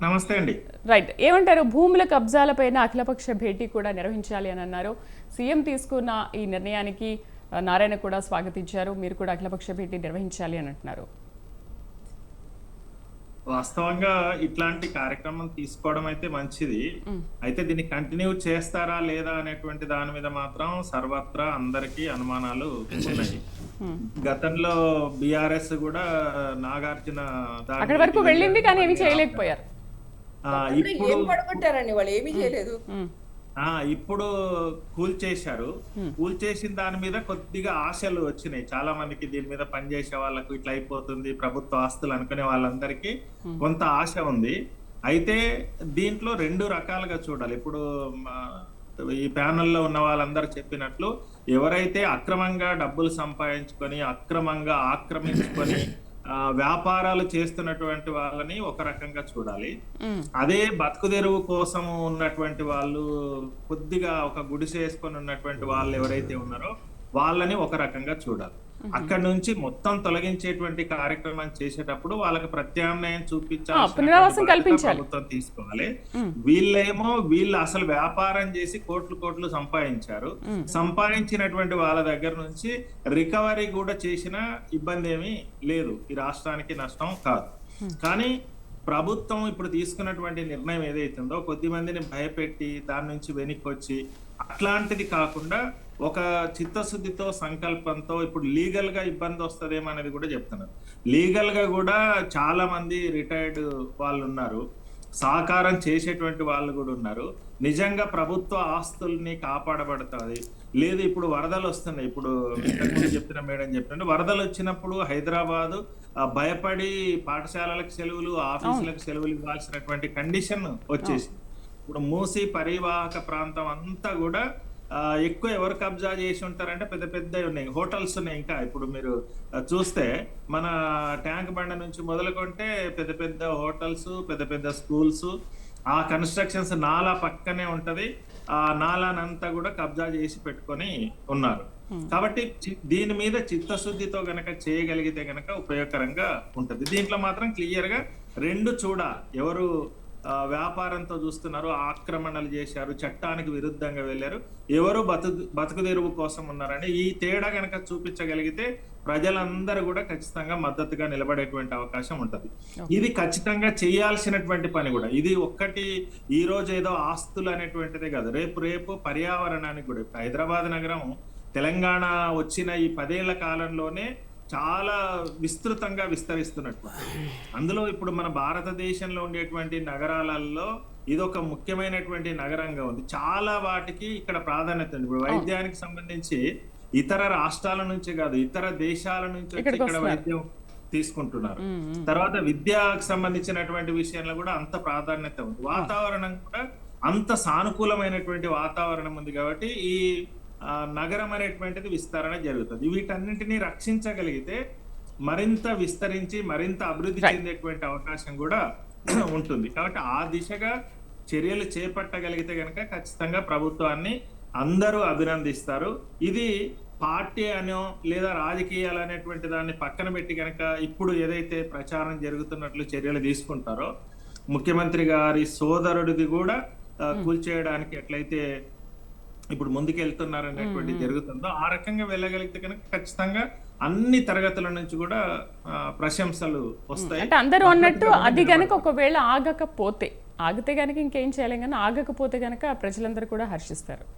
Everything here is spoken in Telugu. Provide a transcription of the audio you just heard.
నమస్తే అండి. రైట్. ఏమంటారు? భూముల కబ్జాలపైన అఖిలపక్ష భేటీ కూడా నిర్వహించాలి అని అన్నారు. సీఎం తీసుకున్న ఈ నిర్ణయానికి నారాయణ కూడా స్వాగతించారు. మీరు కూడా అఖిలపక్ష భేటీ నిర్వహించాలి అని అంటున్నారు. వాస్తవంగా ఇట్లాంటి కార్యక్రమం తీసుకోవడం అయితే మంచిది. అయితే దీన్ని కంటిన్యూ చేస్తారా లేదా అనేటువంటి దాని మీద మాత్రం సర్వత్రా అందరికీ అనుమానాలు ఉన్నాయి. గతంలో బీఆర్ఎస్ కూడా నాగార్జున అక్కడి వరకు వెళ్ళింది, కానీ ఏమి చేయలేకపోయారు. ఇప్పుడు పడగొట్టారండి, వాళ్ళు ఏమీ చేయలేదు. ఇప్పుడు కూల్చేశారు. కూల్చేసిన దాని మీద కొద్దిగా ఆశలు వచ్చినాయి చాలా మందికి. దీని మీద పనిచేసే వాళ్ళకు ఇట్లా అయిపోతుంది ప్రభుత్వ ఆస్తులు అనుకునే వాళ్ళందరికీ కొంత ఆశ ఉంది. అయితే దీంట్లో రెండు రకాలుగా చూడాలి. ఇప్పుడు ఈ ప్యానెల్లో ఉన్న వాళ్ళందరూ చెప్పినట్లు ఎవరైతే అక్రమంగా డబ్బులు సంపాదించుకొని అక్రమంగా ఆక్రమించుకొని వ్యాపారాలు చేస్తున్నటువంటి వాళ్ళని ఒక రకంగా చూడాలి. అదే బతుకుదెరువు కోసం ఉన్నటువంటి వాళ్ళు, కొద్దిగా ఒక గుడిసె వేసుకొని ఉన్నటువంటి వాళ్ళు ఎవరైతే ఉన్నారో వాళ్ళని ఒక రకంగా చూడాలి. అక్కడ నుంచి మొత్తం తొలగించేటువంటి కార్యక్రమం చేసేటప్పుడు వాళ్ళకి ప్రత్యామ్నాయం చూపించాలి, ప్రభుత్వం తీసుకోవాలి. వీళ్ళు అసలు వ్యాపారం చేసి కోట్లు సంపాదించారు. సంపాదించినటువంటి వాళ్ళ దగ్గర నుంచి రికవరీ కూడా చేసిన ఇబ్బంది ఏమీ లేదు, ఈ రాష్ట్రానికి నష్టం కాదు. కానీ ప్రభుత్వం ఇప్పుడు తీసుకున్నటువంటి నిర్ణయం ఏదైతుందో కొద్ది మందిని భయపెట్టి దాని నుంచి వెనక్కి వచ్చి అట్లాంటిది కాకుండా ఒక చిత్తశుద్ధితో సంకల్పంతో ఇప్పుడు లీగల్ గా ఇబ్బంది వస్తుందేమో అనేది కూడా చెప్తున్నారు. లీగల్ గా కూడా చాలా మంది రిటైర్డ్ వాళ్ళు ఉన్నారు, సహకారం చేసేటువంటి వాళ్ళు కూడా ఉన్నారు. నిజంగా ప్రభుత్వ ఆస్తుల్ని కాపాడబడుతుంది లేదు. ఇప్పుడు వరదలు వస్తున్నాయి. ఇప్పుడు చెప్పిన మేడం చెప్పినట్టు వరదలు వచ్చినప్పుడు హైదరాబాదు భయపడి పాఠశాలలకు సెలవులు, ఆఫీసులకు సెలవులు ఇవ్వాల్సినటువంటి కండిషన్ వచ్చేసింది. ఇప్పుడు మూసి పరివాహక ప్రాంతం అంతా కూడా ఎక్కువ ఎవరు కబ్జా చేసి ఉంటారంటే పెద్ద పెద్ద ఉన్నాయి, హోటల్స్ ఉన్నాయి. ఇంకా ఇప్పుడు మీరు చూస్తే మన ట్యాంక్ బండ నుంచి మొదలుకొంటే పెద్ద పెద్ద హోటల్స్, పెద్ద పెద్ద స్కూల్స్, ఆ కన్స్ట్రక్షన్స్ నాలా పక్కనే ఉంటది. ఆ నాలానంతా కూడా కబ్జా చేసి పెట్టుకొని ఉన్నారు. కాబట్టి దీని మీద చిత్తశుద్ధితో గనక చేయగలిగితే గనక ఉపయోగకరంగా ఉంటది. దీంట్లో మాత్రం క్లియర్ గా రెండు ఎవరు వ్యాపారంతో చూస్తున్నారు, ఆక్రమణలు చేశారు, చట్టానికి విరుద్ధంగా వెళ్ళారు, ఎవరు బతుకుదెరువు కోసం ఉన్నారని ఈ తేడా గనక చూపించగలిగితే ప్రజలందరూ కూడా ఖచ్చితంగా మద్దతుగా నిలబడేటువంటి అవకాశం ఉంటది. ఇది ఖచ్చితంగా చేయాల్సినటువంటి పని కూడా. ఇది ఒక్కటి ఈ రోజు ఏదో ఆస్తులు అనేటువంటిదే కాదు, రేపు పర్యావరణానికి కూడా. హైదరాబాద్ నగరం తెలంగాణ వచ్చిన ఈ 10 ఏళ్ల కాలంలోనే చాలా విస్తృతంగా విస్తరిస్తున్నట్టు. అందులో ఇప్పుడు మన భారతదేశంలో ఉండేటువంటి నగరాలలో ఇదొక ముఖ్యమైనటువంటి నగరంగా ఉంది. చాలా వాటికి ఇక్కడ ప్రాధాన్యత ఉంది. ఇప్పుడు వైద్యానికి సంబంధించి ఇతర రాష్ట్రాల నుంచి కాదు, ఇతర దేశాల నుంచి వచ్చి ఇక్కడ వైద్యం తీసుకుంటున్నారు. తర్వాత విద్యకు సంబంధించినటువంటి విషయంలో కూడా అంత ప్రాధాన్యత ఉంది. వాతావరణం కూడా అంత సానుకూలమైనటువంటి వాతావరణం ఉంది. కాబట్టి ఈ నగరం అనేటువంటిది విస్తరణ జరుగుతుంది. వీటన్నింటినీ రక్షించగలిగితే మరింత విస్తరించి మరింత అభివృద్ధి చెందేటువంటి అవకాశం కూడా ఉంటుంది. కాబట్టి ఆ దిశగా చర్యలు చేపట్టగలిగితే గనక ఖచ్చితంగా ప్రభుత్వాన్ని అందరూ అభినందిస్తారు. ఇది పార్టీ అనో లేదా రాజకీయాలు అనేటువంటి దాన్ని పక్కన పెట్టి గనక ఇప్పుడు ఏదైతే ప్రచారం జరుగుతున్నట్లు చర్యలు తీసుకుంటారో, ముఖ్యమంత్రి గారి సోదరుడిది కూడా కూల్చేయడానికి ఎట్లయితే ఇప్పుడు ముందుకెళ్తున్నారనేటువంటి జరుగుతుందో ఆ రకంగా వెళ్ళగలిగితే కనుక ఖచ్చితంగా అన్ని తరగతుల నుంచి కూడా ప్రశంసలు వస్తాయి. అంటే అందరూ అన్నట్టు అది గనక ఒకవేళ ఆగితే గనక ఇంకేం చేయలేం, కానీ ఆగకపోతే గనక ప్రజలందరూ కూడా హర్షిస్తారు.